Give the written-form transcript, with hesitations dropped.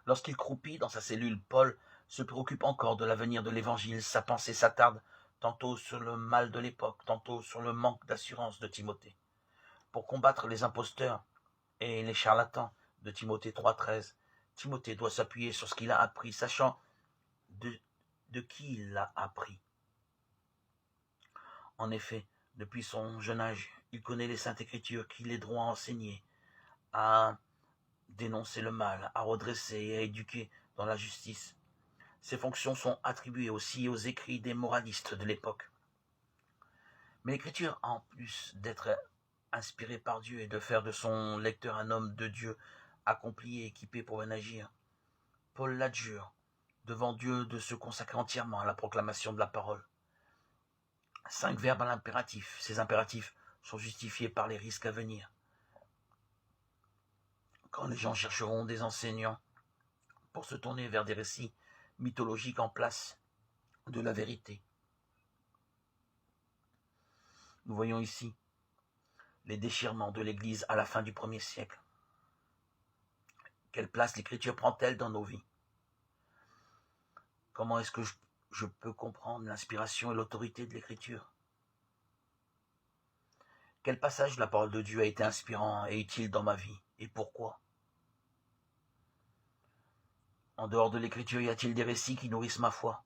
Lorsqu'il croupit dans sa cellule, Paul se préoccupe encore de l'avenir de l'Évangile. Sa pensée s'attarde tantôt sur le mal de l'époque, tantôt sur le manque d'assurance de Timothée. Pour combattre les imposteurs et les charlatans de Timothée 3,13, Timothée doit s'appuyer sur ce qu'il a appris, sachant de qui il l'a appris. En effet, depuis son jeune âge, il connaît les Saintes Écritures qui l'aideront à enseigner, à dénoncer le mal, à redresser et à éduquer dans la justice. Ces fonctions sont attribuées aussi aux écrits des moralistes de l'époque. Mais l'Écriture, en plus d'être inspirée par Dieu et de faire de son lecteur un homme de Dieu accompli et équipé pour bien agir, Paul l'adjure devant Dieu de se consacrer entièrement à la proclamation de la parole. 5 verbes à l'impératif. Ces impératifs sont justifiés par les risques à venir. Quand les gens chercheront des enseignants pour se tourner vers des récits mythologiques en place de la vérité. Nous voyons ici les déchirements de l'Église à la fin du 1er siècle. Quelle place l'Écriture prend-elle dans nos vies? Comment est-ce que je peux comprendre l'inspiration et l'autorité de l'Écriture? Quel passage de la parole de Dieu a été inspirant et utile dans ma vie? Et pourquoi? En dehors de l'Écriture, y a-t-il des récits qui nourrissent ma foi?